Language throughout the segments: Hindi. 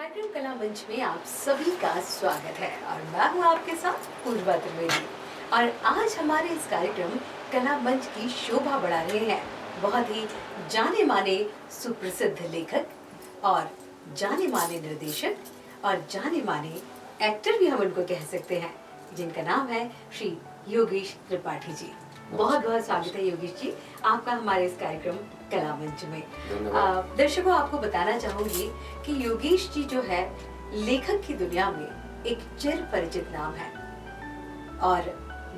कार्यक्रम कला मंच में आप सभी का स्वागत है और मैं हूं आपके साथ पूर्वा त्रिवेदी। और आज हमारे इस कार्यक्रम कला मंच की शोभा बढ़ा रहे हैं बहुत ही जाने माने सुप्रसिद्ध लेखक और जाने माने निर्देशक और जाने माने एक्टर भी हम उनको कह सकते हैं, जिनका नाम है श्री योगेश त्रिपाठी जी। बहुत बहुत स्वागत है योगेश जी आपका हमारे इस कार्यक्रम कला मंच में। दर्शकों, आपको बताना चाहूंगी कि योगेश जी जो है लेखक की दुनिया में एक चिर परिचित नाम है और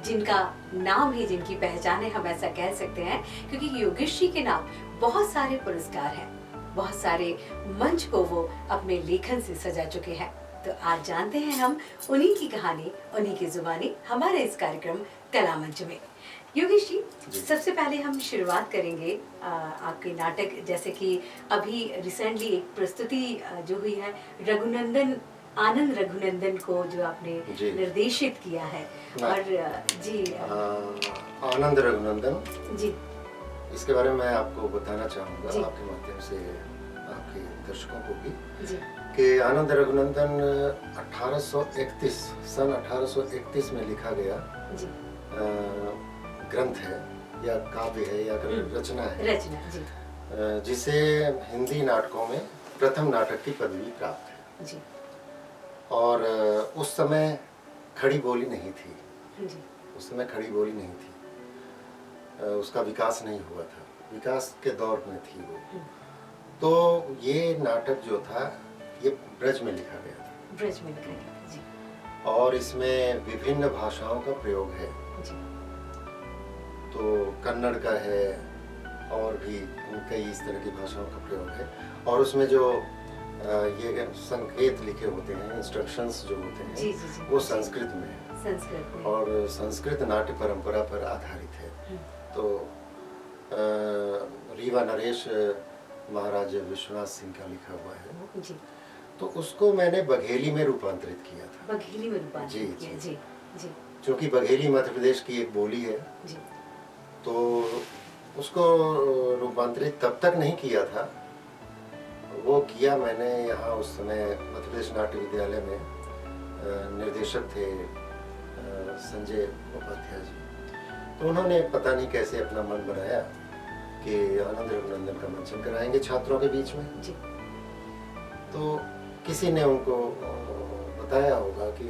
जिनका नाम ही जिनकी पहचान है, हम ऐसा कह सकते हैं, क्योंकि योगेश जी के नाम बहुत सारे पुरस्कार हैं, बहुत सारे मंच को वो अपने लेखन से सजा चुके हैं। तो आज जानते हैं हम उन्हीं की कहानी, उन्हीं की जुबानी हमारे इस कार्यक्रम कला मंच में। योगेश जी, सबसे पहले हम शुरुआत करेंगे आपके नाटक, जैसे कि अभी रिसेंटली एक प्रस्तुति जो हुई है रघुनंदन, आनंद रघुनंदन को जो आपने निर्देशित किया है। और जी आनंद रघुनंदन जी, इसके बारे में मैं आपको बताना चाहूँगा आपके माध्यम से आपके दर्शकों को भी जी कि आनंद रघुनंदन 1831 सन 1831 में लिखा गया जी ग्रंथ है या काव्य है या रचना है, जी, जिसे हिंदी नाटकों में प्रथम नाटक की पदवी प्राप्त है जी। और उस समय खड़ी बोली नहीं थी जी। उस समय खड़ी बोली नहीं थी, उसका विकास नहीं हुआ था, विकास के दौर में थी वो। तो ये नाटक जो था ये ब्रज में लिखा गया था, ब्रज में लिखा गया जी। और इसमें विभिन्न भाषाओं का प्रयोग है जी। तो कन्नड़ का है और भी कई इस तरह की भाषाओं का प्रयोग है। और उसमें जो ये संकेत लिखे होते हैं, इंस्ट्रक्शंस जो होते हैं, जी, जी, जी, वो संस्कृत में है, संस्कृत में, और संस्कृत नाट्य परंपरा पर आधारित है। तो रीवा नरेश महाराज विश्वनाथ सिंह का लिखा हुआ है जी। तो उसको मैंने बघेली में रूपांतरित किया था। बघेली में रूपांतरित किया जी जी। क्योंकि बघेली मध्य प्रदेश की एक बोली है जी। तो उसको रूपांतरित तब तक नहीं किया था, वो किया मैंने यहाँ उस समय मध्य प्रदेश नाट्य विद्यालय में निर्देशक थे संजय उपाध्याय जी। तो उन्होंने पता नहीं कैसे अपना मन बनाया कि आनंद रघुनंदन का मंचन कराएंगे छात्रों के बीच में जी। तो किसी ने उनको बताया होगा कि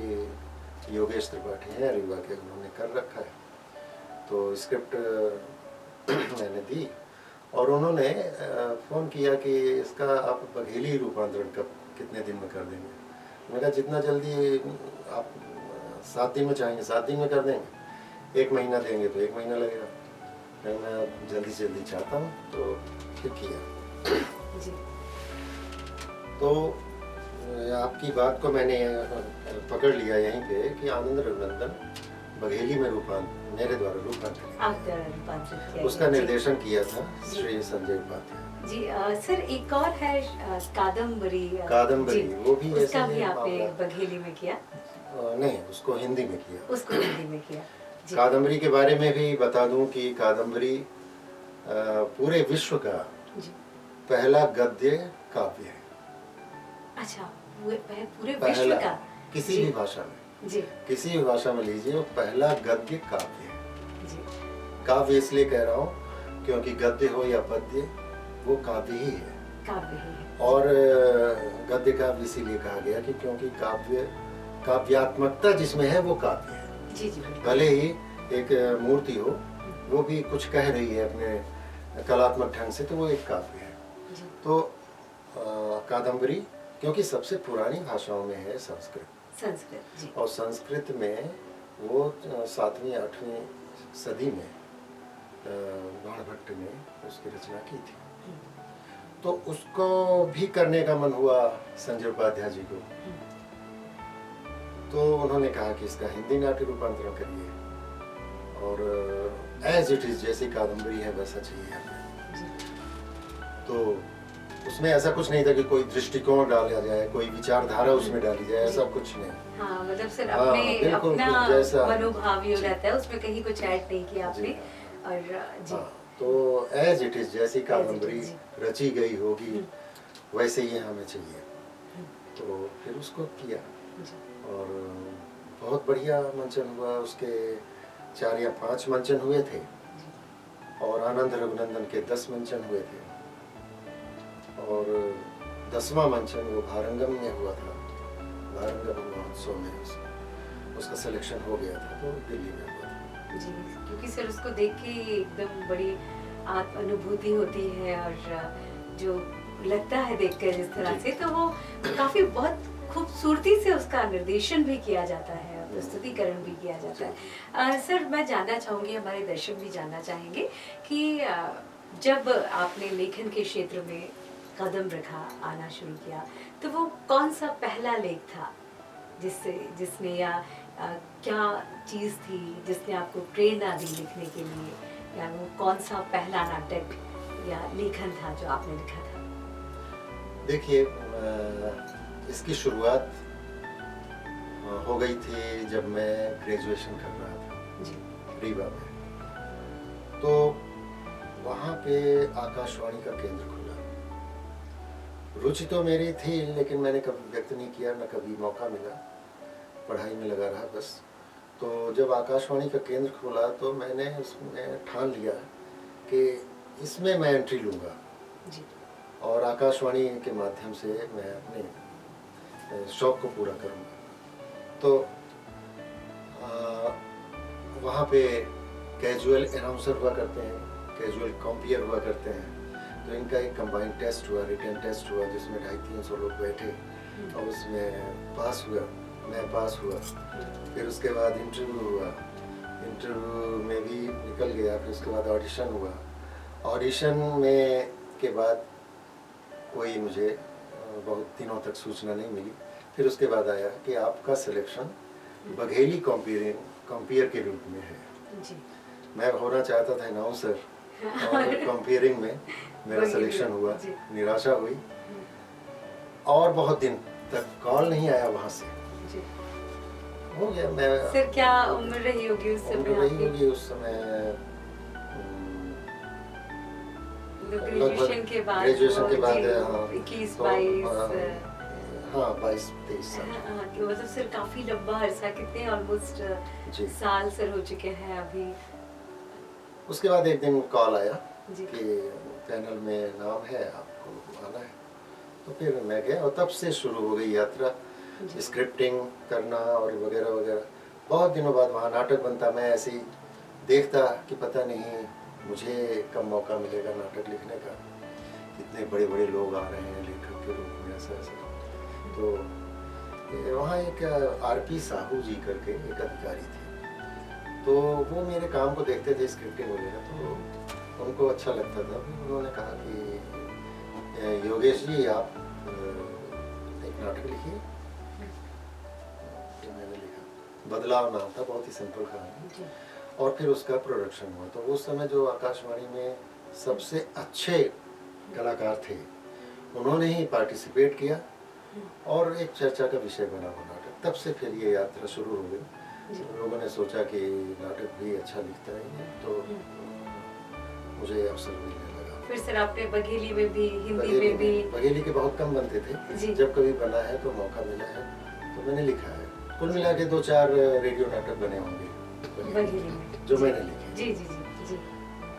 योगेश त्रिपाठी हैं रीवा के, उन्होंने कर रखा है। तो स्क्रिप्ट मैंने दी और उन्होंने फ़ोन किया कि इसका आप बघेली रूपांतरण कब कितने दिन में कर देंगे। मैंने कहा जितना जल्दी आप 7 दिन में चाहेंगे 7 दिन में कर देंगे, 1 महीना देंगे तो 1 महीना लगेगा। मैं जल्दी से जल्दी चाहता हूँ, तो फिर किया जी। तो आपकी बात को मैंने पकड़ लिया यहीं पे कि आनंद रघुनंदन बघेली में मेरे द्वारा रूपांतरित उसका निर्देशन किया था श्री संजय उपाध्याय जी। सर एक और है कादम्बरी, वो भी उसका भी आपने बघेली में किया? नहीं, उसको हिंदी में किया। उसको हिंदी में किया जी। कादम्बरी के बारे में भी बता दूं कि कादम्बरी पूरे विश्व का पहला गद्य काव्य है। अच्छा, पूरे विश्व का किसी भी भाषा में जी, किसी भी भाषा में लीजिए, वो पहला गद्य काव्य है जी। काव्य इसलिए कह रहा हूँ क्योंकि गद्य हो या पद्य वो काव्य ही है, काव्य ही है। और गद्य काव्य इसीलिए कहा गया कि क्योंकि काव्यात्मकता जिसमें है वो काव्य है। जी जी। भले ही एक मूर्ति हो, वो भी कुछ कह रही है अपने कलात्मक ढंग से, तो वो एक काव्य है। तो कादम्बरी क्योंकि सबसे पुरानी भाषाओं में है संस्कृत जी। और संस्कृत में वो 7वीं 8वीं सदी में बाणभट्ट ने उसकी रचना की थी। तो उसको भी करने का मन हुआ संजय उपाध्याय जी को, तो उन्होंने कहा कि इसका हिंदी नाट्य रूपांतरण करिए और एज इट इज जैसी कादम्बरी है वैसा चाहिए हमें। तो उसमें ऐसा कुछ नहीं था कि कोई दृष्टिकोण डाला जाए, कोई विचारधारा उसमें डाली जाए, ऐसा कुछ नहीं। हाँ, मतलब सिर्फ अपना मनोभाव ही रहता है, उसमें कहीं कुछ ऐड नहीं किया आपने। और जी। तो एज इट इज जैसी कादम्बरी रची गई होगी वैसे ही हमें चाहिए। तो फिर उसको किया जी, और बहुत बढ़िया मंचन हुआ। उसके 4 या 5 मंचन हुए थे जी, और आनंद रघुनंदन के 10 मंचन हुए थे और 10वां मंचन वो भारंगम में हुआ था। भारंगम महोत्सव में उसका सिलेक्शन हो गया था, तो दिल्ली में हुआ था। जी, क्योंकि सर उसको देख के एकदम बड़ी आत्म अनुभूति होती है और जो लगता है देखकर जिस तरह जी। से, तो वो काफी बहुत खूबसूरती से उसका निर्देशन भी किया जाता है और प्रस्तुतिकरण भी किया जाता है। सर मैं जानना चाहूंगी, हमारे दर्शक भी जानना चाहेंगे कि जब आपने लेखन के क्षेत्र में कदम रखा, आना शुरू किया, तो वो कौन सा पहला लेख था जिसने या क्या चीज़ थी जिसने आपको प्रेरणा दी लिखने के लिए, या वो कौन सा पहला नाटक या लेखन था जो आपने लिखा था? देखिए, इसकी शुरुआत हो गई थी जब मैं ग्रेजुएशन कर रहा था जी, रीवा में। तो वहाँ पे आकाशवाणी का केंद्र खुला। रुचि तो मेरी थी, लेकिन मैंने कभी व्यक्त नहीं किया, न कभी मौका मिला, पढ़ाई में लगा रहा बस। तो जब आकाशवाणी का केंद्र खुला तो मैंने उसमें ठान लिया कि इसमें मैं एंट्री लूँगा जी, और आकाशवाणी के माध्यम से मैं अपने शौक़ को पूरा करूँगा। तो वहाँ पे कैजुअल अनाउंसर हुआ करते हैं, कैजुअल कॉम्पियर हुआ करते हैं। तो इनका एक कंबाइंड टेस्ट हुआ, रिटन टेस्ट हुआ, जिसमें 250-300 लोग बैठे और उसमें पास हुआ, मैं पास हुआ। फिर उसके बाद इंटरव्यू हुआ, इंटरव्यू में भी निकल गया। फिर उसके बाद ऑडिशन हुआ, ऑडिशन में के बाद कोई मुझे बहुत दिनों तक सूचना नहीं मिली। फिर उसके बाद आया कि आपका सिलेक्शन बघेली कॉम्पियर के रूप में है। जी, मैं होना चाहता था अनाउंसर और कॉम्पियरिंग में मेरा सिलेक्शन हुआ। जी। निराशा हुई और बहुत दिन तक कॉल नहीं आया वहाँ से। जी। हो गया। मैं सर क्या उम्र रही होगी उस उम्र समय रही आपकी? होगी उस समय ग्रेजुएशन के बाद? ग्रेजुएशन के बाद, जी, हाँ, 21, तो 22। हाँ 22-23 साल। हाँ, कि मतलब सर काफी लंबा अरसा, कितने ऑलमोस्ट जी। साल सर हो चुके हैं अभी? उसके बाद एक दिन कॉल आया जी, कि पैनल में नाम है, आपको आना है। तो फिर मैं गया और तब से शुरू हो गई यात्रा, जी, स्क्रिप्टिंग करना और वगैरह वगैरह। बहुत दिनों बाद वहाँ नाटक बनता, मैं ऐसे ही देखता कि पता नहीं मुझे कब मौका मिलेगा नाटक लिखने का, कितने बड़े बड़े लोग आ रहे हैं लेखक के रूप में, ऐसा ऐसा। तो वहाँ एक आरपी साहू जी करके एक अधिकारी थे, तो वो मेरे काम को देखते थे, स्क्रिप्टिंग वगैरह, तो उनको अच्छा लगता था। उन्होंने कहा कि योगेश जी आप एक नाटक लिखिए। तो मैंने लिखा, बदलाव नाम था, बहुत ही सिंपल कहानी। जी, और फिर उसका प्रोडक्शन हुआ। तो उस समय जो आकाशवाणी में सबसे अच्छे कलाकार थे उन्होंने ही पार्टिसिपेट किया और एक चर्चा का विषय बना वो नाटक। तब से फिर ये यात्रा शुरू हो गई। जी, लोगों ने सोचा कि नाटक भी अच्छा लिखता है ये, तो मुझे अवसर मिलने लगा। फिर सर आपने बघेली में भी, हिंदी में भी? बघेली के बहुत कम बनते जी। थे, जब कभी बना है तो मौका मिला है तो मैंने लिखा है। कुल मिला के 2-4 रेडियो नाटक बने होंगे बघेली में, जो जी, मैंने लिखे। जी, जी, जी, जी,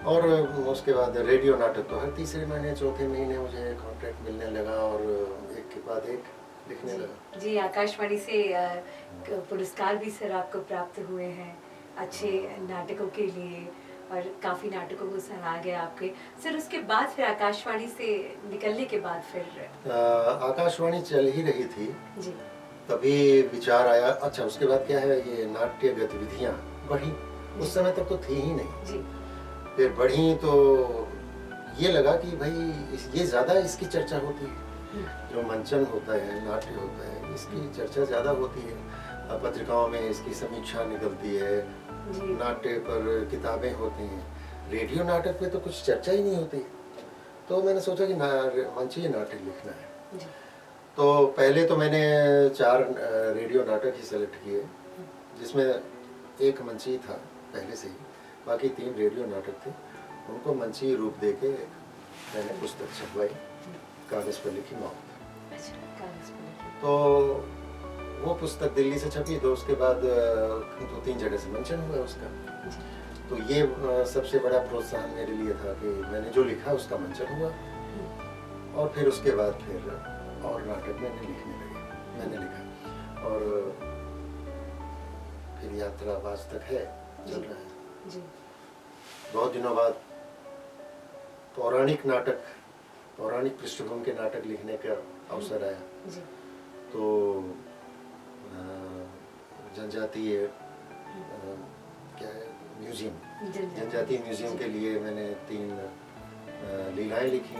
और उसके बाद रेडियो नाटक तो हर तीसरे महीने चौथे महीने मुझे कॉन्ट्रैक्ट मिलने लगा और एक के बाद एक लिखने जी, लगा। जी, आकाशवाणी से पुरस्कार भी सर आपको प्राप्त हुए हैं अच्छे नाटकों के लिए, और काफ़ी नाटकों को सराहा गया आपके। सर उसके बाद फिर आकाशवाणी से निकलने के बाद फिर आकाशवाणी चल ही रही थी, जी, तभी विचार आया, अच्छा उसके बाद क्या है, ये नाट्य गतिविधियाँ बढ़ी। उस समय तक तो थी ही नहीं, जी, फिर बढ़ी तो ये लगा कि भाई ये ज़्यादा इसकी चर्चा होती है, जो मंचन होता है, नाट्य होता है, इसकी चर्चा ज़्यादा होती है। पत्रिकाओं में इसकी समीक्षा निकलती है, जी, नाट्य पर किताबें होती हैं, रेडियो नाटक पे तो कुछ चर्चा ही नहीं होती। तो मैंने सोचा कि मंचीय नाटक लिखना है। जी, तो पहले तो मैंने 4 रेडियो नाटक ही सेलेक्ट किए, जिसमें एक मंचीय था पहले से ही, बाकी 3 रेडियो नाटक थे। उनको मंचीय रूप देके मैंने पुस्तक छपवाई, कागज़ पर लिखी मौत। अच्छा, कागज पर लिखी। तो वो पुस्तक दिल्ली से छपी, तो उसके बाद 2-3 जगह से मंचन हुआ उसका। जी। तो ये सबसे बड़ा प्रोत्साहन मेरे लिए था कि मैंने जो लिखा उसका मंचन हुआ, और फिर उसके बाद फिर और नाटक मैंने लिखा, और फिर यात्रा आज तक है, चल रहा है। जी। बहुत दिनों बाद पौराणिक पृष्ठभूमि के नाटक लिखने का अवसर आया। जी। तो जनजातीय क्या है, जनजातीय म्यूजियम के लिए मैंने 3 लीलाएं लिखी,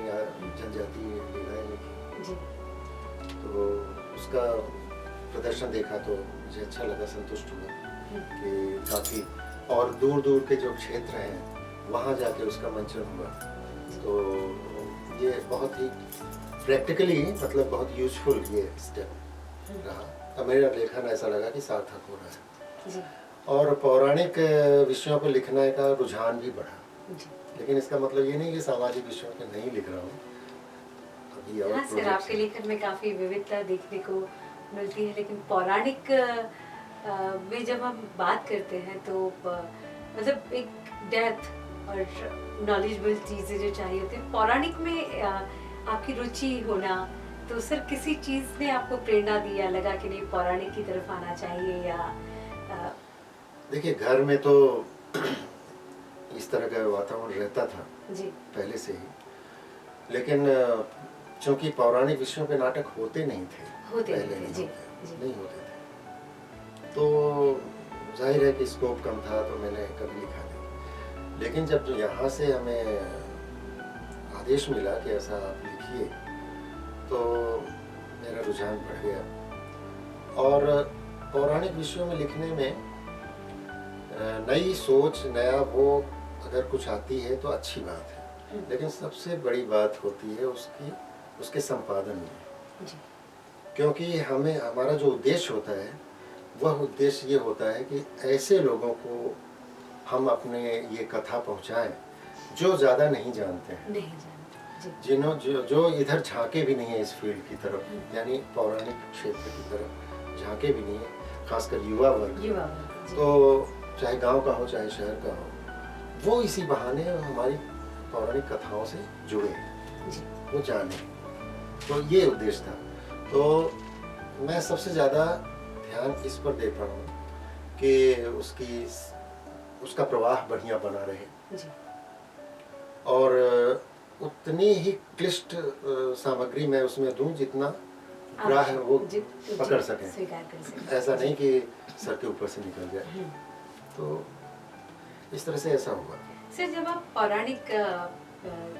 जनजातीय लीलाएं लिखी। जी। तो उसका प्रदर्शन देखा तो मुझे अच्छा लगा, संतुष्ट हुआ कि काफ़ी, और दूर दूर के जो क्षेत्र हैं वहाँ जाके उसका मंचन हुआ। तो ये बहुत ही प्रैक्टिकली, मतलब बहुत यूजफुल ये स्टेप रहा। अब मेरा लेखन ऐसा लगा कि सार्थक हो रहा है। जी। और पौराणिक विषयों पर लिखने का रुझान भी बढ़ा। जी। लेकिन इसका मतलब ये नहीं कि सामाजिक विषयों पे नहीं लिख रहा हूँ अभी। और हाँ सर, आपके लेखन में काफ़ी विविधता देखने को मिलती है, लेकिन पौराणिक में जब हम बात करते हैं तो मतलब एक डेप्थ और नॉलेजेबल चीज़ें जो चाहिए होती है, पौराणिक में आपकी रुचि होना, तो सर किसी चीज़ ने आपको प्रेरणा दी या लगा कि नहीं पौराणिक की तरफ आना चाहिए, या देखिए, घर में तो इस तरह का वातावरण रहता था जी पहले से ही, लेकिन चूंकि पौराणिक विषयों पे नाटक होते नहीं थे, पहले नहीं होते थे, तो जाहिर है कि स्कोप कम था, तो मैंने कभी लिखा नहीं। लेकिन जब यहाँ से हमें आदेश मिला कि ऐसा आप लिखिए, तो मेरा रुझान बढ़ गया। और पौराणिक विषयों में लिखने में नई सोच, नया वो अगर कुछ आती है तो अच्छी बात है, लेकिन सबसे बड़ी बात होती है उसके संपादन में। जी। क्योंकि हमारा जो उद्देश्य होता है, वह उद्देश्य ये होता है कि ऐसे लोगों को हम अपने ये कथा पहुंचाएं जो ज़्यादा नहीं जानते हैं, जो इधर झांके भी नहीं है इस फील्ड की तरफ, यानी पौराणिक क्षेत्र की तरफ झांके भी नहीं है, खासकर युवा वर्ग। तो चाहे गांव का हो चाहे शहर का हो, वो इसी बहाने हमारी पौराणिक कथाओं से जुड़े, वो जाने। तो ये उद्देश्य था। तो मैं सबसे ज़्यादा ध्यान इस पर देता हूँ कि उसका प्रवाह बढ़िया बना रहे, और उतनी ही क्लिष्ट सामग्री मैं उसमें दूं जितना ग्राह्य वो पकड़ सकें, ऐसा नहीं कि सर के ऊपर से निकल जाए। तो इस तरह से ऐसा हुआ। सर, जब आप पौराणिक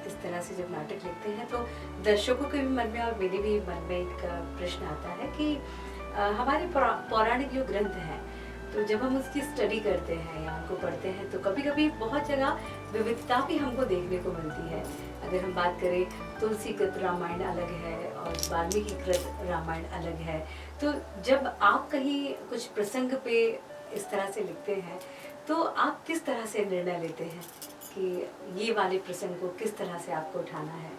इस तरह से जब नाटक लिखते हैं, तो दर्शकों के भी मन में और मेरे भी मन में एक प्रश्न आता है कि हमारे पौराणिक जो ग्रंथ हैं, तो जब हम उसकी स्टडी करते हैं या उनको पढ़ते हैं, तो कभी कभी बहुत जगह विविधता भी हमको देखने को मिलती है। अगर हम बात करें, तुलसीकृत रामायण अलग है और वाल्मीकिकृत रामायण अलग है। तो जब आप कहीं कुछ प्रसंग पे इस तरह से लिखते हैं, तो आप किस तरह से निर्णय लेते हैं कि ये वाले प्रसंग को किस तरह से आपको उठाना है,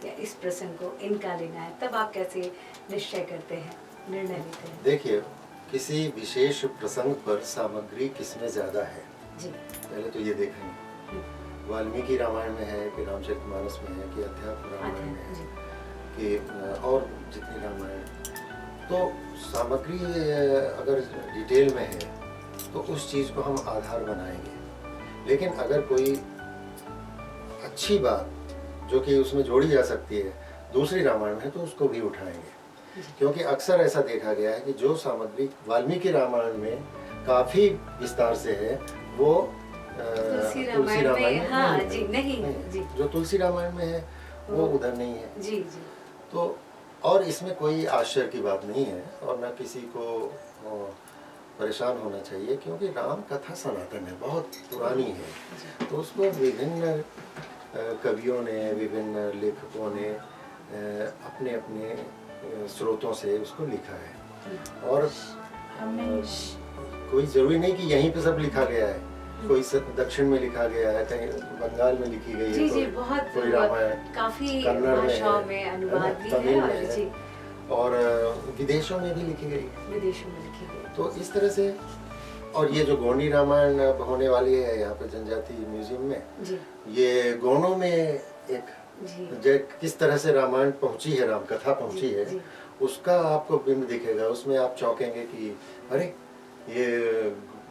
या इस प्रसंग को इनका लेना है? तब आप कैसे निश्चय करते हैं, निर्णय लेते हैं? देखिए, किसी विशेष प्रसंग पर सामग्री किसमें ज़्यादा है, जी, पहले तो ये देखेंगे। वाल्मीकि रामायण में है कि रामचरितमानस में है कि अध्यात्म रामायण में है कि और जितनी रामायण, तो सामग्री अगर डिटेल में है तो उस चीज़ को हम आधार बनाएंगे। लेकिन अगर कोई अच्छी बात जो कि उसमें जोड़ी जा सकती है दूसरी रामायण में है, तो उसको भी उठाएंगे। क्योंकि अक्सर ऐसा देखा गया है कि जो सामग्री वाल्मीकि रामायण में काफ़ी विस्तार से है, वो तुलसी रामायण में हाँ, जी, नहीं, जी। जो तुलसी रामायण में है वो उधर नहीं है। जी जी। तो और इसमें कोई आश्चर्य की बात नहीं है, और न किसी को परेशान होना चाहिए, क्योंकि राम कथा सनातन है, बहुत पुरानी है। तो उसको विभिन्न कवियों ने, विभिन्न लेखकों ने अपने अपने स्रोतों से उसको लिखा है, और कोई ज़रूरी नहीं कि यहीं पे सब लिखा गया है। कोई दक्षिण में लिखा गया है, कहीं बंगाल में लिखी गई है, जी, बहुत कोई रामायण काफी कन्नड़ भाषाओं में अनुवाद भी है, और जी, और विदेशों में भी लिखी गई है। विदेशों में लिखी गई। तो इस तरह से, और ये जो गोंडी रामायण अब होने वाली है यहाँ पे जनजाति म्यूजियम में, जी ये गोंडों में एक जी किस तरह से रामायण पहुंची है, राम कथा पहुंची है, जी। उसका आपको बिंब दिखेगा। उसमें आप चौंकेंगे कि अरे ये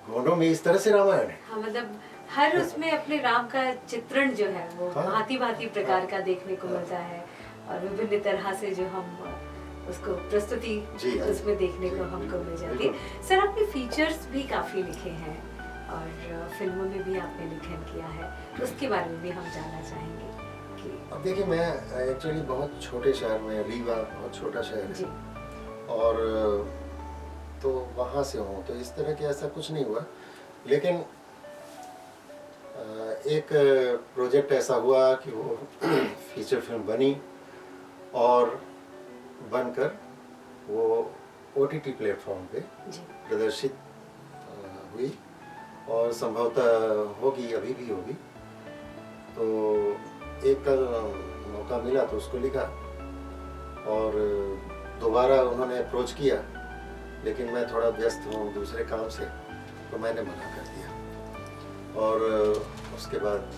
गोंडों में इस तरह से रामायण है। हाँ, मतलब हर उसमें अपने राम का चित्रण जो है वो हाँ। भांति भांति प्रकार हाँ। का देखने को हाँ। मिलता है, और विभिन्न तरह से जो हम उसको प्रस्तुति जी, जी, उसमें देखने जी, को हमको बिल्कुल, मिल जाती है। बिल्कुल। सर, आपने फीचर्स भी काफी लिखे हैं और फिल्मों में भी आपने लेखन किया है, उसके बारे में भी हम जानना चाहेंगे कि। अब देखिए, मैं एक्चुअली बहुत छोटे शहर में, रीवा बहुत छोटा शहर जी है, और तो वहाँ से हूँ, तो इस तरह के ऐसा कुछ नहीं हुआ। लेकिन एक प्रोजेक्ट ऐसा हुआ कि वो फीचर फिल्म बनी और बनकर वो OTT प्लेटफॉर्म पे जी प्रदर्शित हुई, और संभवतः होगी, अभी भी होगी। तो एक कल मौका मिला तो उसको लिखा, और दोबारा उन्होंने अप्रोच किया, लेकिन मैं थोड़ा व्यस्त हूँ दूसरे काम से, तो मैंने मना कर दिया। और उसके बाद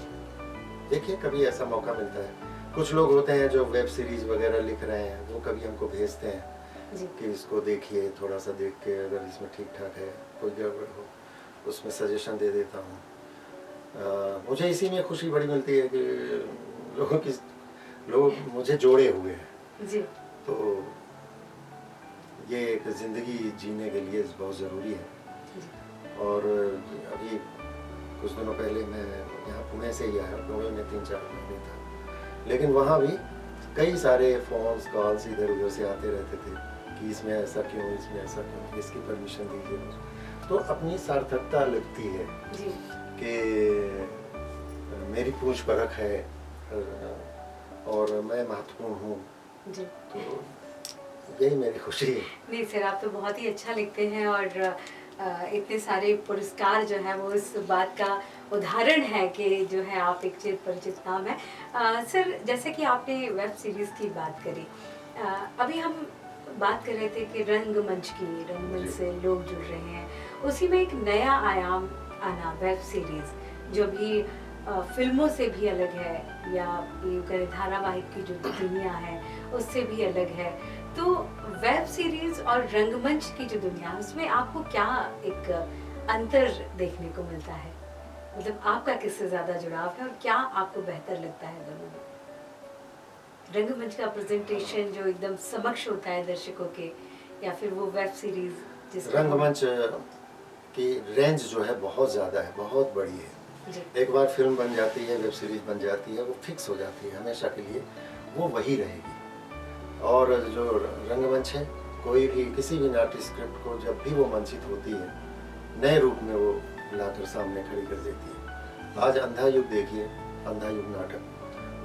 देखिए, कभी ऐसा मौका मिलता है। कुछ लोग होते हैं जो वेब सीरीज़ वगैरह लिख रहे हैं, वो कभी हमको भेजते हैं जी कि इसको देखिए, थोड़ा सा देख के अगर इसमें ठीक ठाक है, कोई गड़बड़ हो, उसमें सजेशन दे देता हूँ। मुझे इसी में खुशी बड़ी मिलती है कि लोग मुझे जोड़े हुए हैं। जी तो ये एक ज़िंदगी जीने के लिए बहुत ज़रूरी है। जी और अभी कुछ दिनों पहले मैं यहाँ पुणे से ही आया, पुणे में 3-4 महीने था, लेकिन वहाँ भी कई सारे फ़ोन्स कॉल्स इधर उधर से आते रहते थे कि इसमें ऐसा क्यों, इसमें ऐसा क्यों, इसकी परमिशन दीजिए। तो अपनी सार्थकता लगती है जी कि मेरी पूछ परख है और मैं महत्वपूर्ण हूँ। जी। तो यही मेरी खुशी है। नहीं सर, आप तो बहुत ही अच्छा लिखते हैं, और इतने सारे पुरस्कार जो है वो इस बात का उदाहरण है कि जो है आप एक चिर परिचित नाम है। सर, जैसे कि आपने वेब सीरीज़ की बात करी, अभी हम बात कर रहे थे कि रंगमंच की, रंगमंच से लोग जुड़ रहे हैं, उसी में एक नया आयाम आना, वेब सीरीज़ जो भी फिल्मों से भी अलग है, या ये करें धारावाहिक की जो दुनिया है उससे भी अलग है। तो वेब सीरीज और रंगमंच की जो दुनिया है, उसमें आपको क्या एक अंतर देखने को मिलता है? मतलब आपका किससे ज्यादा जुड़ाव है और क्या आपको बेहतर लगता है दोनों में? रंगमंच का प्रेजेंटेशन जो एकदम समक्ष होता है दर्शकों के, या फिर वो वेब सीरीज जिसका रंगमंच की रेंज जो है बहुत ज़्यादा है, बहुत बड़ी है। जी एक बार फिल्म बन जाती है, वेब सीरीज बन जाती है, वो फिक्स हो जाती है हमेशा के लिए, वो वही रहेगी। और जो रंगमंच है, कोई भी किसी भी नाट्य स्क्रिप्ट को जब भी वो मंचित होती है, नए रूप में वो लाकर सामने खड़ी कर देती है। आज अंधा युग देखिए, अंधा युग नाटक,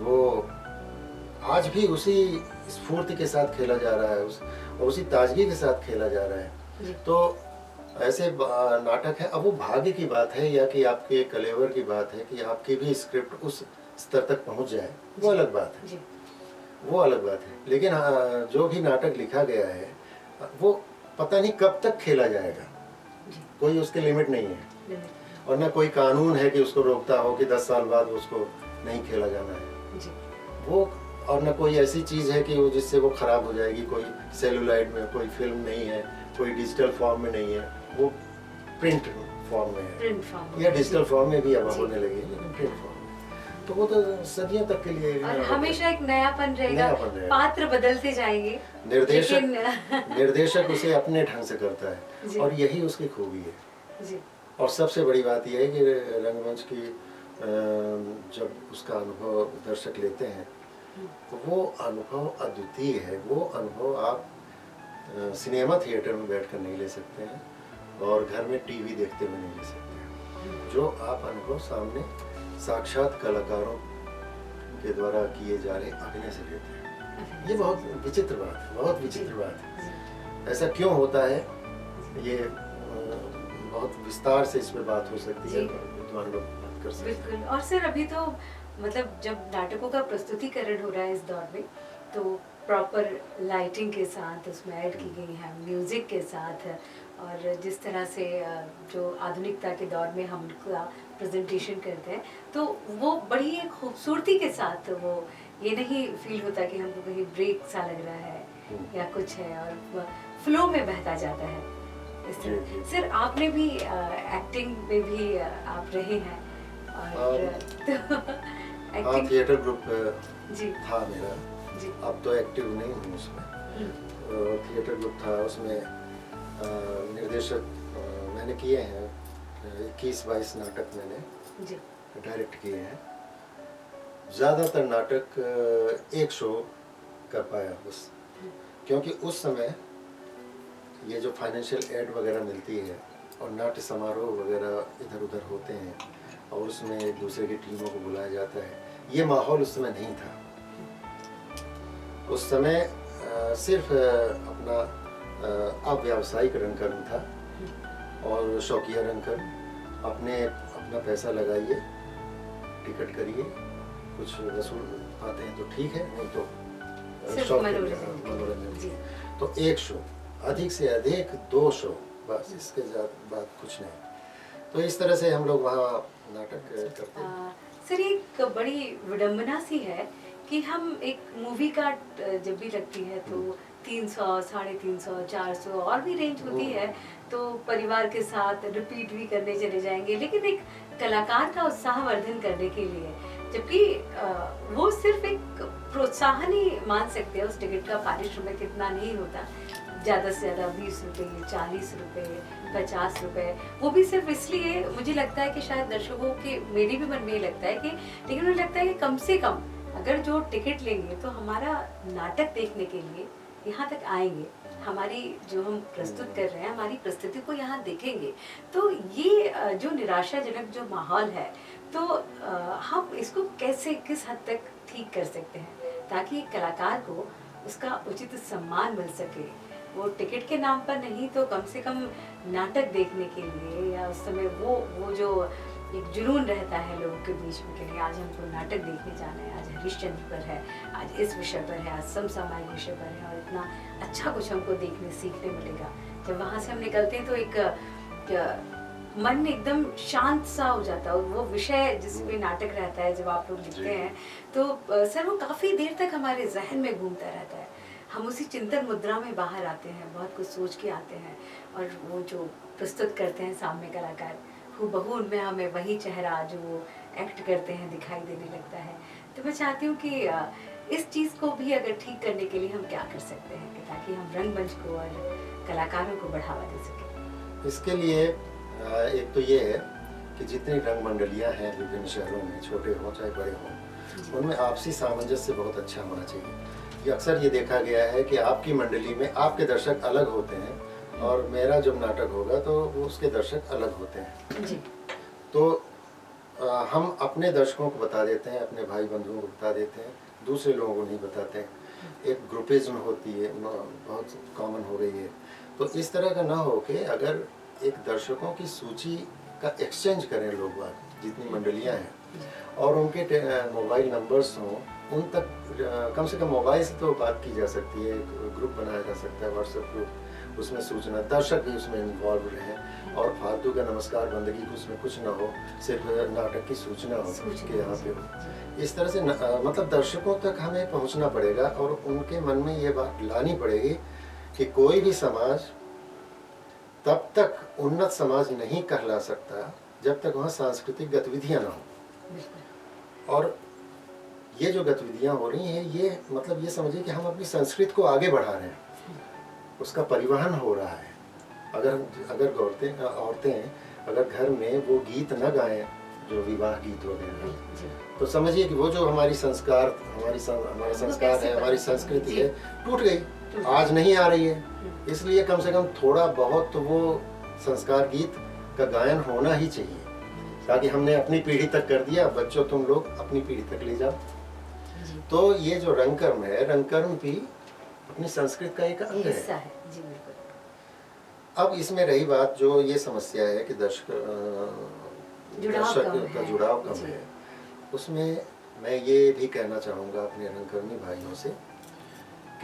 वो आज भी उसी स्फूर्ति के साथ खेला जा रहा है, और उसी ताजगी के साथ खेला जा रहा है। जी तो ऐसे नाटक है। अब वो भाग्य की बात है या कि आपके कलेवर की बात है कि आपकी भी स्क्रिप्ट उस स्तर तक पहुंच जाए, वो अलग बात है, जी वो अलग बात है। लेकिन जो भी नाटक लिखा गया है, वो पता नहीं कब तक खेला जाएगा, जी कोई उसके लिमिट नहीं है, बिल्कुल। और ना कोई कानून है कि उसको रोकता हो कि 10 साल बाद उसको नहीं खेला जाना है जी वो। और ना कोई ऐसी चीज़ है कि वो जिससे वो खराब हो जाएगी। कोई सेलुलाइड में कोई फिल्म नहीं है, कोई डिजिटल फॉर्म में नहीं है, वो प्रिंट फॉर्म में है, प्रिंट फॉर्म या डिजिटल फॉर्म में भी अब जी। होने लगी है, लेकिन प्रिंट फॉर्म में तो वो तो सदियों तक के लिए और हमेशा एक नयापन रहेगा, नयापन रहेगा। पात्र बदलते जाएंगे, निर्देशक निर्देशक उसे अपने ढंग से करता जी। है, और यही उसकी खूबी है। जी और सबसे बड़ी बात यह है कि रंगमंच की जब उसका अनुभव दर्शक लेते हैं, तो वो अनुभव अद्वितीय है। वो अनुभव आप सिनेमा थिएटर में बैठकर नहीं ले सकते हैं, और घर में टीवी देखते हुए नहीं ले सकते हैं। जो आप अनुभव सामने साक्षात कलाकारों के द्वारा किए जा रहे अभिनय से लेते हैं, ये बहुत विचित्र बात है, बहुत विचित्र बात है। ऐसा क्यों होता है, ये बहुत विस्तार से इस पर बात हो सकती है, विद्वान लोग बात कर सकते हैं। बिल्कुल। और सर, अभी तो मतलब जब नाटकों का प्रस्तुतिकरण हो रहा है इस दौर में, तो प्रॉपर लाइटिंग के साथ उसमें ऐड की गई है, म्यूज़िक के साथ, और जिस तरह से जो आधुनिकता के दौर में हम उनका प्रेजेंटेशन करते हैं, तो वो बड़ी एक खूबसूरती के साथ, वो ये नहीं फील होता कि हमको कहीं ब्रेक सा लग रहा है या कुछ है, और फ्लो में बहता जाता है इस तरह। सर आपने भी एक्टिंग में भी आप रहे हैं, और तो हाँ, एक्टिंग थिएटर ग्रुप जी था मेरा। जी अब तो एक्टिव नहीं हूँ उसमें। थिएटर ग्रुप था, उसमें निर्देशक मैंने किए हैं 21-22 नाटक मैंने जी डायरेक्ट किए हैं। ज़्यादातर नाटक एक शो कर पाया बस, क्योंकि उस समय ये जो फाइनेंशियल एड वगैरह मिलती है और नाट्य समारोह वगैरह इधर उधर होते हैं और उसमें एक दूसरे की टीमों को बुलाया जाता है, ये माहौल उस समय नहीं था। उस समय सिर्फ अपना अव्यावसायिक रंगकर्म था और शौकिया रंगकर्म। अपना पैसा लगाइए, टिकट करिए, कुछ वसूल पाते हैं तो ठीक है, नहीं तो सिर्फ शौक मनोरंजन जी। तो एक शो, अधिक से अधिक 2 शो, बस इसके बाद कुछ नहीं। तो इस तरह से हम लोग वहाँ नाटक करते हैं। सर एक बड़ी विडंबना सी है कि हम एक मूवी का जब भी लगती है तो 300, 350, 400 और भी रेंज होती है, तो परिवार के साथ रिपीट भी करने चले जाएंगे, लेकिन एक कलाकार का उत्साहवर्धन करने के लिए, जबकि वो सिर्फ एक प्रोत्साहन ही मान सकते हैं। उस टिकट का पारिश्रमिक इतना नहीं होता, ज़्यादा से ज़्यादा 20 रुपये, 40 रुपये, 50 रुपये, वो भी सिर्फ इसलिए, मुझे लगता है कि शायद दर्शकों के, मेरे भी मन में ये लगता है कि, लेकिन मुझे लगता है कि कम से कम अगर जो टिकट लेंगे तो हमारा नाटक देखने के लिए यहाँ तक आएंगे, हमारी जो हम प्रस्तुत कर रहे हैं हमारी प्रस्तुति को यहाँ देखेंगे। तो ये जो निराशाजनक जो माहौल है, तो हम इसको कैसे, किस हद तक ठीक कर सकते हैं ताकि कलाकार को उसका उचित सम्मान मिल सके, वो टिकट के नाम पर नहीं तो कम से कम नाटक देखने के लिए, या उस समय वो जो एक जुनून रहता है लोगों के बीच में कि नहीं आज हमको नाटक देखने जाना है, आज हरिश्चंद्र पर है, आज इस विषय पर है, आज समसामयिक विषय पर है, और इतना अच्छा कुछ हमको देखने सीखने मिलेगा। जब वहाँ से हम निकलते हैं तो एक मन एकदम शांत सा हो जाता है, और वो विषय जिसमें नाटक रहता है जब आप लोग लिखते हैं तो सर वो काफ़ी देर तक हमारे जहन में घूमता रहता है, हम उसी चिंतन मुद्रा में बाहर आते हैं, बहुत कुछ सोच के आते हैं, और वो जो प्रस्तुत करते हैं सामने कलाकार, हूबहू उनमें हमें वही चेहरा जो वो एक्ट करते हैं दिखाई देने लगता है। तो मैं चाहती हूँ कि इस चीज़ को भी अगर ठीक करने के लिए हम क्या कर सकते हैं कि ताकि हम रंगमंच को और कलाकारों को बढ़ावा दे सकें। इसके लिए एक तो ये है कि जितनी रंग मंडलियाँ हैं विभिन्न शहरों में, छोटे हों चाहे बड़े हों, उनमें आपसी सामंजस्य बहुत अच्छा होना चाहिए। ये अक्सर ये देखा गया है कि आपकी मंडली में आपके दर्शक अलग होते हैं और मेरा जब नाटक होगा तो उसके दर्शक अलग होते हैं जी। तो हम अपने दर्शकों को बता देते हैं, अपने भाई बंधुओं को बता देते हैं, दूसरे लोगों को नहीं बताते हैं। एक ग्रुपिज्म होती है, बहुत कॉमन हो गई है। तो इस तरह का ना हो कि अगर एक दर्शकों की सूची का एक्सचेंज करें लोग बात, जितनी मंडलियां हैं, और उनके मोबाइल नंबर्स हों, उन तक कम से कम मोबाइल से तो बात की जा सकती है, ग्रुप बनाया जा सकता है, व्हाट्सएप ग्रुप, उसमें सूचना, दर्शक भी उसमें इन्वॉल्व रहें, और फालतू का नमस्कार बंदगी उसमें कुछ ना हो, सिर्फ नाटक की सूचना हो कि यहाँ पे हो। इस तरह से मतलब दर्शकों तक हमें पहुँचना पड़ेगा और उनके मन में ये बात लानी पड़ेगी कि कोई भी समाज तब तक उन्नत समाज नहीं कहला सकता जब तक वहाँ सांस्कृतिक गतिविधियाँ ना हो। और ये जो गतिविधियाँ हो रही हैं, ये मतलब ये समझिए कि हम अपनी संस्कृति को आगे बढ़ा रहे हैं, उसका परिवहन हो रहा है। अगर औरतें अगर घर में वो गीत न गाएं जो विवाह गीत वगैरह, तो समझिए कि वो जो हमारी संस्कार, हमारा संस्कार है, हमारी संस्कृति है, टूट गई, आज नहीं आ रही है। इसलिए कम से कम थोड़ा बहुत तो वो संस्कार गीत का गायन होना ही चाहिए, ताकि हमने अपनी पीढ़ी तक कर दिया, बच्चों तुम लोग अपनी पीढ़ी तक ले जाओ। तो ये जो रंगकर्म है, रंगकर्म भी अपनी संस्कृति का एक अंग है। अब इसमें रही बात जो ये समस्या है कि दर्शक का जुड़ाव कम है, उसमें मैं ये भी कहना चाहूँगा अपने रंगकर्मी भाइयों से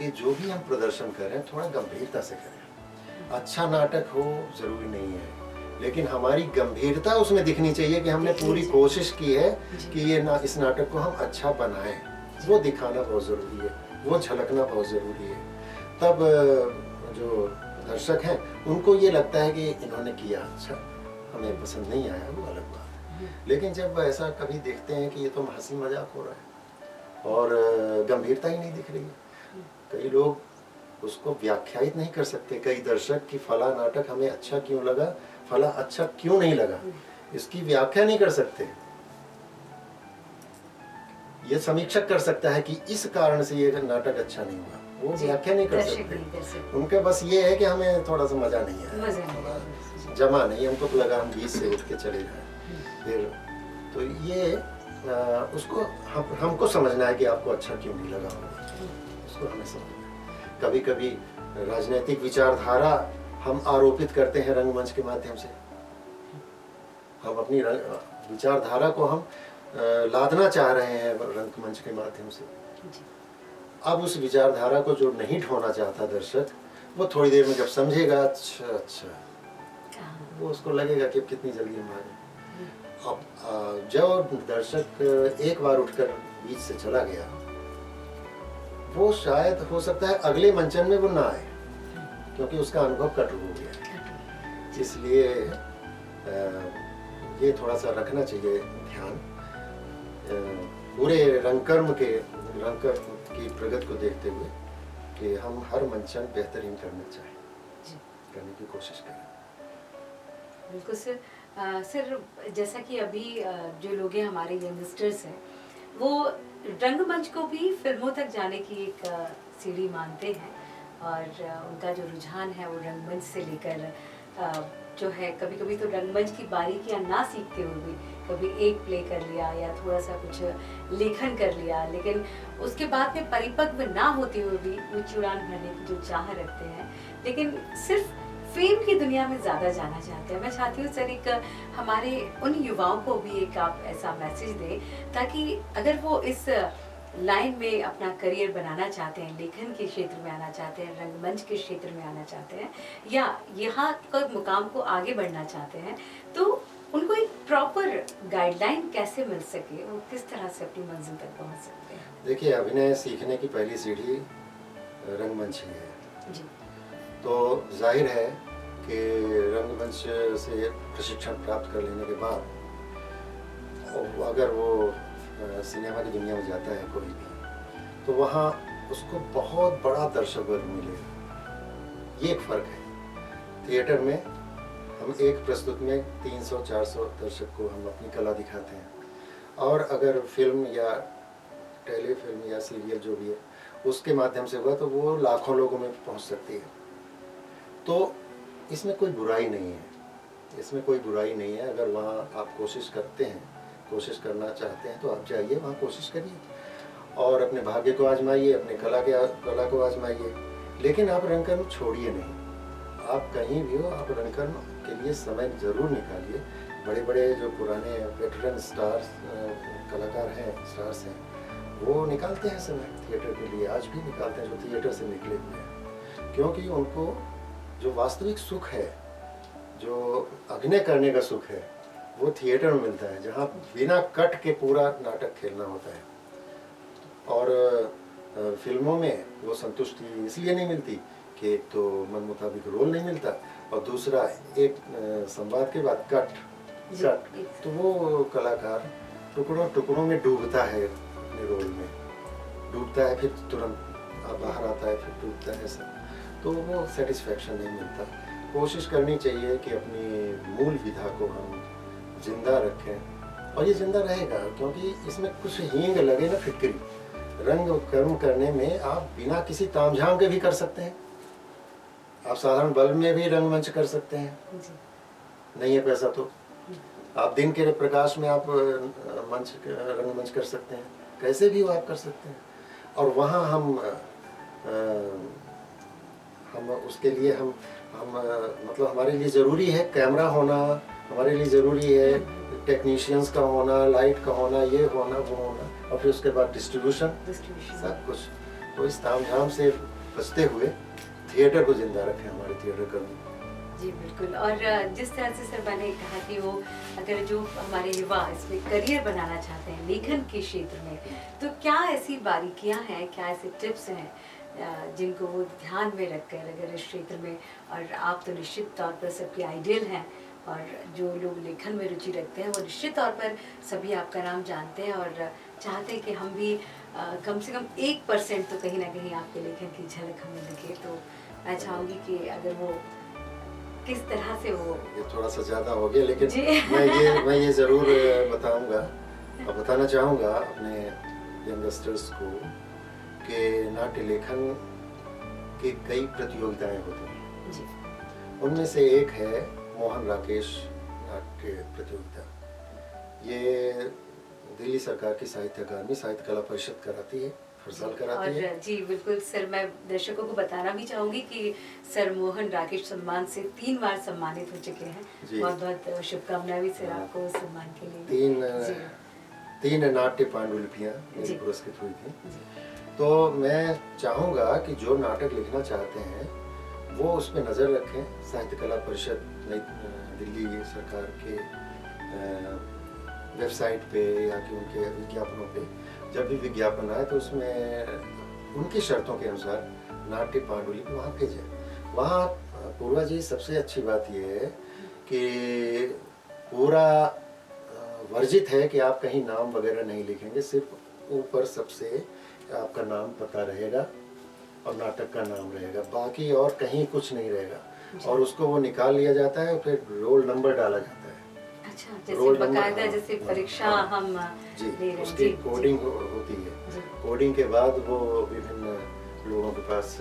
कि जो भी हम प्रदर्शन कर रहे हैं थोड़ा गंभीरता से करें। अच्छा नाटक हो जरूरी नहीं है, लेकिन हमारी गंभीरता उसमें दिखनी चाहिए कि हमने पूरी कोशिश की है कि इस नाटक को हम अच्छा बनाएं। वो दिखाना बहुत ज़रूरी है, वो झलकना बहुत ज़रूरी है। तब जो दर्शक हैं उनको ये लगता है कि इन्होंने किया अच्छा, हमें पसंद नहीं आया वो अलग बात है। लेकिन जब ऐसा कभी देखते हैं कि ये तो हंसी मजाक हो रहा है और गंभीरता ही नहीं दिख रही है, कई लोग उसको व्याख्यायित नहीं कर सकते। कई दर्शक कि फला नाटक हमें अच्छा क्यों लगा, फला अच्छा क्यों नहीं लगा, इसकी व्याख्या नहीं कर सकते। ये समीक्षक कर सकता है कि इस कारण से ये नाटक अच्छा नहीं हुआ, वो व्याख्या नहीं कर सकते। उनके बस ये है कि हमें थोड़ा सा मजा नहीं आया, जमा नहीं, हमको तो लगा हम बीच से उठ के चले जाए। फिर तो ये उसको हमको समझना है कि आपको अच्छा क्यों नहीं लगा, उसको हमें समझना। कभी कभी राजनीतिक विचारधारा हम आरोपित करते हैं रंगमंच के माध्यम से, हम अपनी विचारधारा को हम लादना चाह रहे हैं रंगमंच के माध्यम से। अब उस विचारधारा को जो नहीं ढोना चाहता दर्शक, वो थोड़ी देर में जब समझेगा अच्छा वो उसको लगेगा कि कितनी जल्दी हम आ गए। अब जब दर्शक एक बार उठकर बीच से चला गया, वो शायद हो सकता है अगले मंचन में वो ना आए, क्योंकि उसका अनुभव कट हो गया। इसलिए ये थोड़ा सा रखना चाहिए ध्यान, पूरे रंगकर्म की प्रगति को देखते हुए कि हम हर मंचन बेहतरीन करने की कोशिश करें। बिल्कुल सर। सर जैसा कि अभी जो लोग हैं हमारे यंगस्टर्स हैं, वो रंगमंच को भी फिल्मों तक जाने की एक सीढ़ी मानते हैं, और उनका जो रुझान है वो रंगमंच से लेकर जो है, कभी कभी तो रंगमंच की बारीकियां ना सीखते हुए भी कभी एक प्ले कर लिया या थोड़ा सा कुछ लेखन कर लिया, लेकिन उसके बाद में परिपक्व ना होते हुए भी ऊंची उड़ान भरने की जो चाह रखते हैं, लेकिन सिर्फ फेम की दुनिया में ज़्यादा जाना चाहते हैं। मैं चाहती हूँ सर एक हमारे उन युवाओं को भी एक आप ऐसा मैसेज दें, ताकि अगर वो इस लाइन में अपना करियर बनाना चाहते हैं, लेखन के क्षेत्र में आना चाहते हैं, रंगमंच के क्षेत्र में आना चाहते हैं, या यहाँ का मुकाम को आगे बढ़ना चाहते हैं, तो उनको एक प्रॉपर गाइडलाइन कैसे मिल सके, वो किस तरह से अपनी मंजिल तक पहुँच सकते हैं? देखिए, अभिनय सीखने की पहली सीढ़ी रंगमंच ही है जी। तो जाहिर है कि रंगमंच से प्रशिक्षण प्राप्त कर लेने के बाद अगर वो सिनेमा की दुनिया में जाता है कोई भी, तो वहाँ उसको बहुत बड़ा दर्शक वर्ग मिलेगा। ये एक फ़र्क है। थिएटर में हम एक प्रस्तुत में 300-400 दर्शक को हम अपनी कला दिखाते हैं, और अगर फिल्म या टेलीफिल्म या सीरियल जो भी है उसके माध्यम से हुआ तो वो लाखों लोगों में पहुंच सकती है। तो इसमें कोई बुराई नहीं है, इसमें कोई बुराई नहीं है। अगर वहाँ आप कोशिश करते हैं, कोशिश करना चाहते हैं, तो आप जाइए वहाँ, कोशिश करिए और अपने भाग्य को आजमाइए, अपने कला को आजमाइए। लेकिन आप रंगकर्म छोड़िए नहीं। आप कहीं भी हो, आप रंगकर्म के लिए समय ज़रूर निकालिए। बड़े बड़े जो पुराने वेटरन स्टार्स कलाकार हैं, स्टार्स हैं, वो निकालते हैं समय थिएटर के लिए, आज भी निकालते हैं, जो थिएटर से निकले हुए हैं, क्योंकि उनको जो वास्तविक सुख है, जो अभिनय करने का सुख है, वो थिएटर में मिलता है, जहाँ बिना कट के पूरा नाटक खेलना होता है। और फिल्मों में वो संतुष्टि इसलिए नहीं मिलती कि एक तो मन मुताबिक रोल नहीं मिलता, और दूसरा एक संवाद के बाद कट, तो वो कलाकार टुकड़ों टुकड़ों में डूबता है, अपने रोल में डूबता है, फिर तुरंत बाहर आता है, फिर डूबता है सब, तो वो सेटिस्फैक्शन नहीं मिलता। कोशिश करनी चाहिए कि अपनी मूल विधा को हम जिंदा रखें, और ये जिंदा रहेगा, क्योंकि इसमें कुछ हींग लगे ना फिक्री। रंग कर्म करने में आप बिना किसी तामझाम के भी कर सकते हैं, आप साधारण बल्ब में भी रंगमंच कर सकते हैं, नहीं है पैसा तो आप दिन के प्रकाश में आप रंगमंच कर सकते हैं, कैसे भी वो आप कर सकते हैं। और वहाँ हम उसके लिए हम मतलब हमारे लिए ज़रूरी है कैमरा होना, हमारे लिए ज़रूरी है टेक्नीशियंस का होना, लाइट का होना, ये होना, वो होना, और फिर उसके बाद डिस्ट्रीब्यूशन सब कुछ। तो इस तामझाम से बचते हुए थिएटर को जिंदा रखें हमारे थिएटर कर्मी। जी बिल्कुल। और जिस तरह से सर मैंने कहा कि वो अगर जो हमारे युवा इसमें करियर बनाना चाहते हैं लेखन के क्षेत्र में, तो क्या ऐसी बारीकियां हैं, क्या ऐसे टिप्स हैं जिनको वो ध्यान में रखकर अगर इस क्षेत्र में, और आप तो निश्चित तौर पर सबके आइडियल हैं, और जो लोग लेखन में रुचि रखते हैं वो निश्चित तौर पर सभी आपका नाम जानते हैं और चाहते हैं कि हम भी कम से कम 1% तो कहीं ना कहीं आपके लेखन की झलक हमें दिखे। तो मैं चाहूँगी कि अगर वो किस तरह से वो, ये थोड़ा सा ज़्यादा हो गया, लेकिन जी। मैं ये ज़रूर बताऊंगा और बताना चाहूँगा अपने यंगस्टर्स को कि नाट्य लेखन की कई प्रतियोगिताएं होती हैं। जी उनमें से एक है मोहन राकेश नाट्य प्रतियोगिता। ये दिल्ली सरकार की साहित्य अकादमी साहित्य कला परिषद कराती है, हर साल कराती है। और जी बिल्कुल सर, मैं दर्शकों को बताना भी चाहूंगी कि सर मोहन राकेश सम्मान से 3 बार सम्मानित हो चुके हैं। बहुत बहुत शुभकामनाएं भी सर आपको उस सम्मान के लिए। तीन नाट्य पांडुलिपियां मेरी पुरस्कृत हुई थी। तो मैं चाहूँगा कि जो नाटक लिखना चाहते हैं वो उस पर नज़र रखें। साहित्य कला परिषद नई दिल्ली सरकार के वेबसाइट पे या कि उनके विज्ञापनों पे जब भी विज्ञापन आए तो उसमें उनकी शर्तों के अनुसार नाट्य पांडुलिपि वहाँ भेजें। वहाँ पूर्वा जी सबसे अच्छी बात ये है कि पूरा वर्जित है कि आप कहीं नाम वगैरह नहीं लिखेंगे, सिर्फ ऊपर सबसे आपका नाम पता रहेगा और नाटक का नाम रहेगा, बाकी और कहीं कुछ नहीं रहेगा। और उसको वो निकाल लिया जाता है और फिर रोल नंबर डाला जाता है। अच्छा, जैसे बकायदा जैसे परीक्षा हम जी, ले रहे हैं। उसकी कोडिंग होती है। कोडिंग के बाद वो विभिन्न लोगों के पास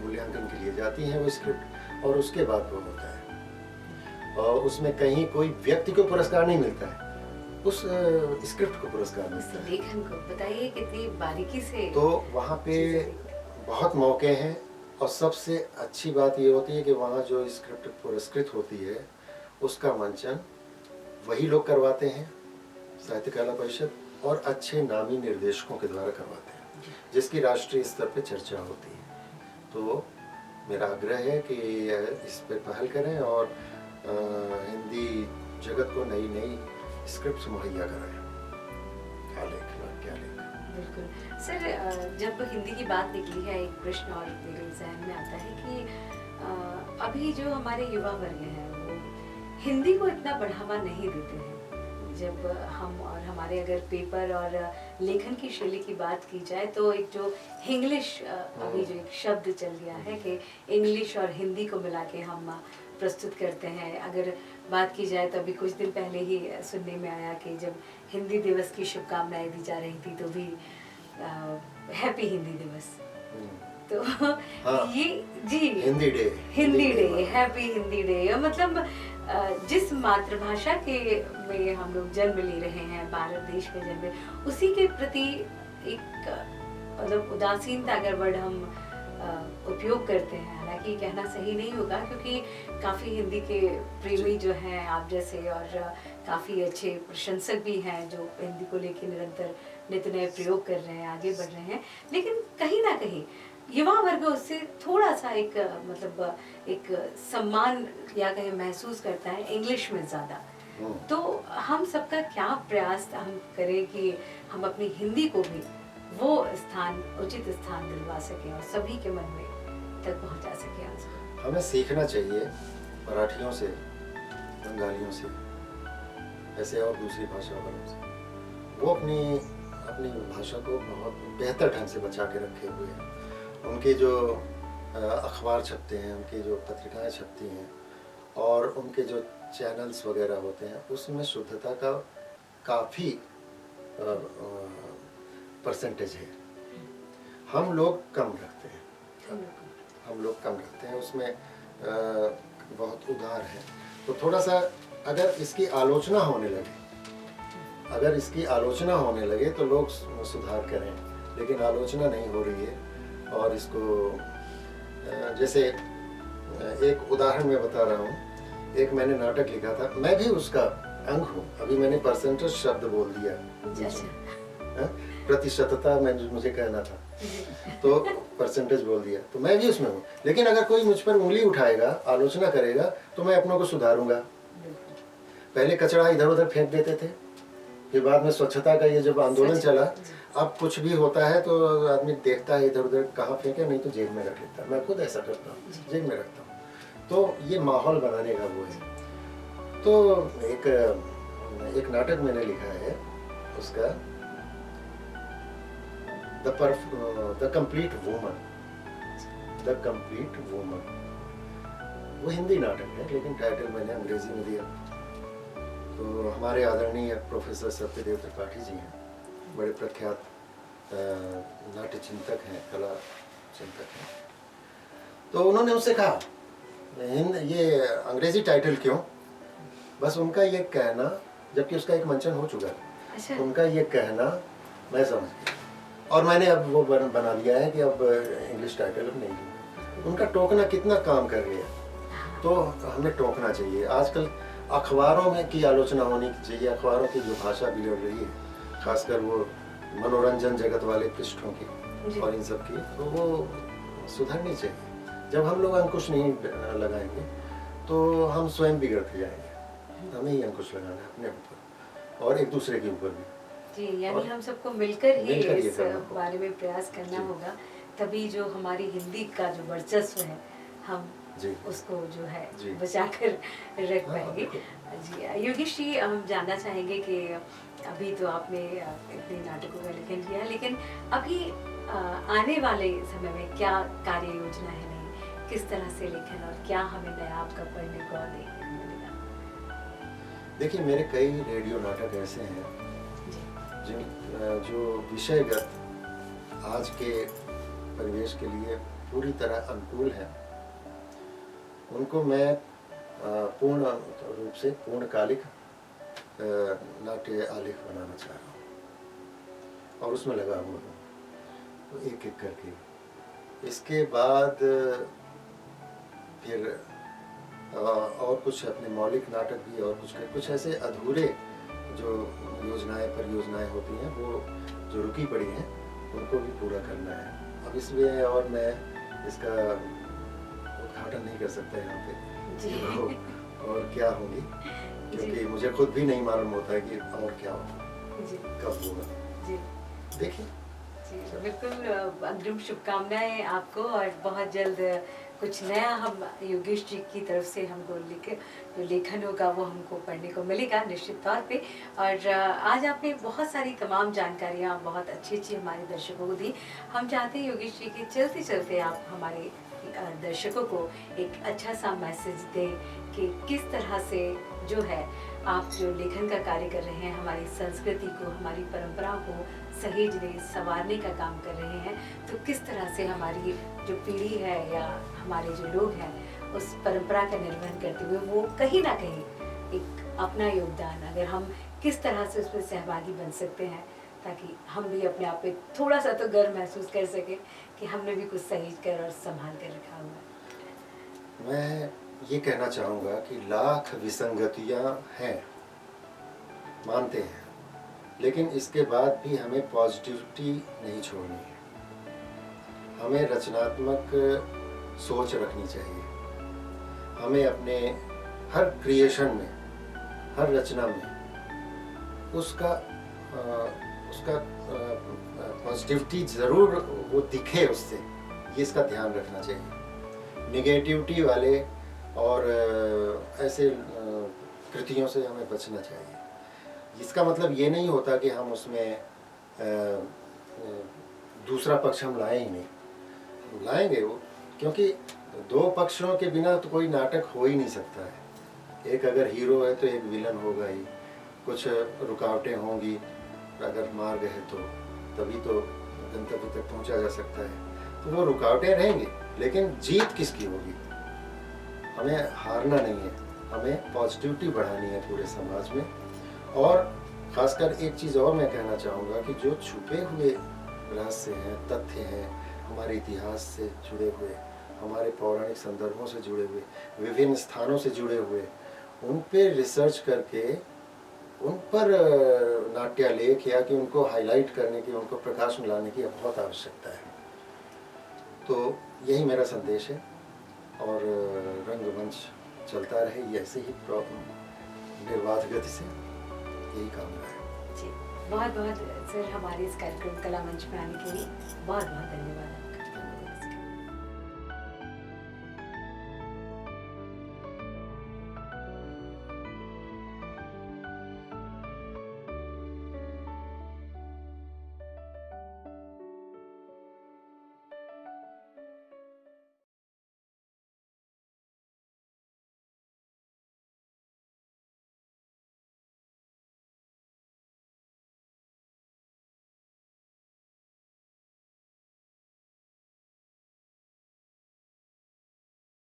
मूल्यांकन के लिए जाती है वो स्क्रिप्ट, और उसके बाद वो होता है। और उसमें कहीं कोई व्यक्ति को पुरस्कार नहीं मिलता है, उस स्क्रिप्ट को पुरस्कार मिलता है। लेखन को बताइए कितनी बारीकी से। तो वहाँ पे बहुत मौके हैं, और सबसे अच्छी बात ये होती है कि वहाँ जो स्क्रिप्ट पुरस्कृत होती है उसका मंचन वही लोग करवाते हैं, साहित्य कला परिषद, और अच्छे नामी निर्देशकों के द्वारा करवाते हैं, जिसकी राष्ट्रीय स्तर पे चर्चा होती है। तो मेरा आग्रह है कि इस पे पहल करें और हिंदी जगत को नई नई स्क्रिप्ट मुहैया कराएं। क्या लिखना, क्या लिखना। बिल्कुल सर, जब हिंदी की बात निकली है एक प्रश्न और मेरे जहन में आता है कि अभी जो हमारे युवा वर्ग हैं वो हिंदी को इतना बढ़ावा नहीं देते हैं। जब हम और हमारे अगर पेपर और लेखन की शैली की बात की जाए तो एक जो इंग्लिश अभी जो एक शब्द चल गया है कि इंग्लिश और हिंदी को मिला के हम प्रस्तुत करते हैं। अगर बात की जाए तो अभी कुछ दिन पहले ही सुनने में आया कि जब हिंदी दिवस की शुभकामनाएं दी जा रही थी तो भी हैप्पी हिंदी दिवस। तो हाँ, ये जी Hindi day happy Hindi day. मतलब जिस मातृभाषा के में हम लोग जन्म ले रहे हैं, भारत देश में जन्म, उसी के प्रति एक मतलब उदासीनता अगर वर्ड हम उपयोग करते हैं, हालांकि कहना सही नहीं होगा क्योंकि काफ़ी हिंदी के प्रेमी जो हैं आप जैसे और काफ़ी अच्छे प्रशंसक भी हैं जो हिंदी को लेकर निरंतर नित्य नए प्रयोग कर रहे हैं, आगे बढ़ रहे हैं, लेकिन कहीं ना कहीं युवा वर्ग उससे थोड़ा सा एक मतलब एक सम्मान या कहीं महसूस करता है इंग्लिश में ज़्यादा। तो हम सबका क्या प्रयास हम करें कि हम अपनी हिंदी को भी वो स्थान, उचित स्थान दिलवा सकें और सभी के मन में तक पहुंचा सकें उसको। हमें सीखना चाहिए मराठियों से, बंगालियों से, ऐसे और दूसरी भाषा वालों से। वो अपनी भाषा को बहुत बेहतर ढंग से बचा के रखे हुए हैं। उनके जो अखबार छपते हैं, उनकी जो पत्रिकाएं छपती हैं और उनके जो चैनल्स वगैरह होते हैं उसमें शुद्धता का काफ़ी परसेंटेज है। हम लोग कम रखते हैं उसमें बहुत उदार है। तो थोड़ा सा अगर इसकी आलोचना होने लगे तो लोग सुधार करें, लेकिन आलोचना नहीं हो रही है। और इसको जैसे एक उदाहरण मैं बता रहा हूँ, एक मैंने नाटक लिखा था, मैं भी उसका अंग हूँ। अभी मैंने परसेंटेज शब्द बोल दिया, प्रतिशतता में मुझे कहना था। तो परसेंटेज बोल दिया, तो मैं भी उसमें हूँ। लेकिन अगर कोई मुझ पर उंगली उठाएगा, आलोचना करेगा, तो मैं अपनों को सुधारूंगा। पहले कचरा इधर उधर फेंक देते थे, फिर बाद में स्वच्छता का ये जब आंदोलन चला, अब कुछ भी होता है तो आदमी देखता है इधर उधर कहाँ फेंके, नहीं तो जेब में रख लेता है। मैं खुद ऐसा करता हूँ, जेब में रखता हूँ। तो ये माहौल बनाने का वो है। तो एक नाटक मैंने लिखा है, उसका the complete woman, the complete woman. वो हिंदी नाटक है, लेकिन टाइटल मैंने अंग्रेजी में दिया। तो हमारे आदरणीय प्रोफेसर सत्यदेव त्रिपाठी जी हैं, बड़े प्रख्यात नाट्य चिंतक हैं, कला चिंतक हैं। तो उन्होंने मुझसे कहा ये अंग्रेजी टाइटल क्यों? बस उनका ये कहना, जबकि उसका एक मंचन हो चुका है, अच्छा। उनका ये कहना मैं समझ गया, और मैंने अब वो बना दिया है कि अब इंग्लिश टाइटल अब नहीं दूंगा। उनका टोकना कितना काम कर गया, तो हमें टोकना चाहिए। आजकल अखबारों में की आलोचना होनी चाहिए, अखबारों की जो भाषा बिगड़ रही है, खासकर वो मनोरंजन जगत वाले पृष्ठों की और इन सब की, तो वो सुधरनी चाहिए। जब हम लोग अंकुश नहीं लगाएंगे तो हम स्वयं बिगड़ते जाएंगे। हमें ही अंकुश लगाना है अपने ऊपर और एक दूसरे के ऊपर भी जी। यानी हम सबको मिलकर ही इस करना बारे में प्रयास करना होगा, तभी जो हमारी हिंदी का जो वर्चस्व है हम उसको जो है बचाकर रख पाएंगे। जी योगेश जी, हम जानना चाहेंगे कि अभी तो आपने इतने नाटकों का लेखन किया है, लेकिन अभी आने वाले समय में क्या कार्य योजना है, नहीं किस तरह से लेखन, और क्या हमें नया आपका पढ़ने को और देखने को मिलेगा? देखिए, मेरे कई रेडियो नाटक ऐसे हैं जो विषयगत आज के परिवेश के लिए पूरी तरह अनुकूल है। उनको मैं पूर्ण रूप से पूर्णकालिक नाट्य आलेख बनाना चाह रहा हूँ और उसमें लगा हुआ हूँ, तो एक एक करके। इसके बाद फिर और कुछ अपने मौलिक नाटक भी, और कुछ ऐसे अधूरे जो योजनाएं परियोजनाएं होती हैं, वो जो रुकी पड़ी हैं, उनको भी पूरा करना है। अब इसमें और मैं इसका उद्घाटन नहीं कर सकता यहाँ पे और क्या होगी, क्योंकि मुझे खुद भी नहीं मालूम होता है कि और क्या होगा, कब होगा। देखिए जी, बिल्कुल अग्रिम शुभकामनाएं आपको, और बहुत जल्द कुछ नया हम योगेश जी की तरफ से हमको जो लेखन होगा वो हमको पढ़ने को मिलेगा निश्चित तौर पे। और आज आपने बहुत सारी तमाम जानकारियाँ बहुत अच्छी हमारे दर्शकों को दी। हम चाहते हैं योगेश जी कि चलते चलते आप हमारे दर्शकों को एक अच्छा सा मैसेज दें कि किस तरह से जो है आप जो लेखन का कार्य कर रहे हैं, हमारी संस्कृति को, हमारी परंपरा को सहेजने संवारने का काम कर रहे हैं, तो किस तरह से हमारी जो पीढ़ी है या हमारे जो लोग हैं उस परंपरा का निर्वहन करते हुए वो कहीं ना कहीं एक अपना योगदान, अगर हम किस तरह से उसमें सहभागी बन सकते हैं, ताकि हम भी अपने आप पे थोड़ा सा तो गर्व महसूस कर सकें कि हमने भी कुछ सहेज कर और संभाल कर रखा हुआ। मैं ये कहना चाहूँगा कि लाख विसंगतियाँ हैं, मानते हैं, लेकिन इसके बाद भी हमें पॉजिटिविटी नहीं छोड़नी है। हमें रचनात्मक सोच रखनी चाहिए। हमें अपने हर क्रिएशन में, हर रचना में उसका पॉजिटिविटी ज़रूर वो दिखे उससे, ये इसका ध्यान रखना चाहिए। निगेटिविटी वाले और ऐसे कृतियों से हमें बचना चाहिए। इसका मतलब ये नहीं होता कि हम उसमें दूसरा पक्ष हम लाएं ही नहीं, लाएंगे वो, क्योंकि दो पक्षों के बिना तो कोई नाटक हो ही नहीं सकता है। एक अगर हीरो है तो एक विलन होगा ही, कुछ रुकावटें होंगी, अगर मार्ग है तो तभी तो गंतव्य तक पहुंचा जा सकता है। तो वो रुकावटें रहेंगी, लेकिन जीत किसकी होगी? हमें हारना नहीं है, हमें पॉजिटिविटी बढ़ानी है पूरे समाज में। और खासकर एक चीज़ और मैं कहना चाहूँगा कि जो छुपे हुए रहस्य हैं, तथ्य हैं, हमारे इतिहास से जुड़े हुए, हमारे पौराणिक संदर्भों से जुड़े हुए, विभिन्न स्थानों से जुड़े हुए, उन पे रिसर्च करके उन पर नाट्यालेख या कि उनको हाईलाइट करने की, उनको प्रकाश में लाने की बहुत आवश्यकता है। तो यही मेरा संदेश है और रंगमंच चलता रहे ये ऐसे ही निर्बाध गति से, यही कामना है। जी, बहुत बहुत सर हमारे इस कार्यक्रम कला मंच में आने के लिए बहुत बहुत धन्यवाद।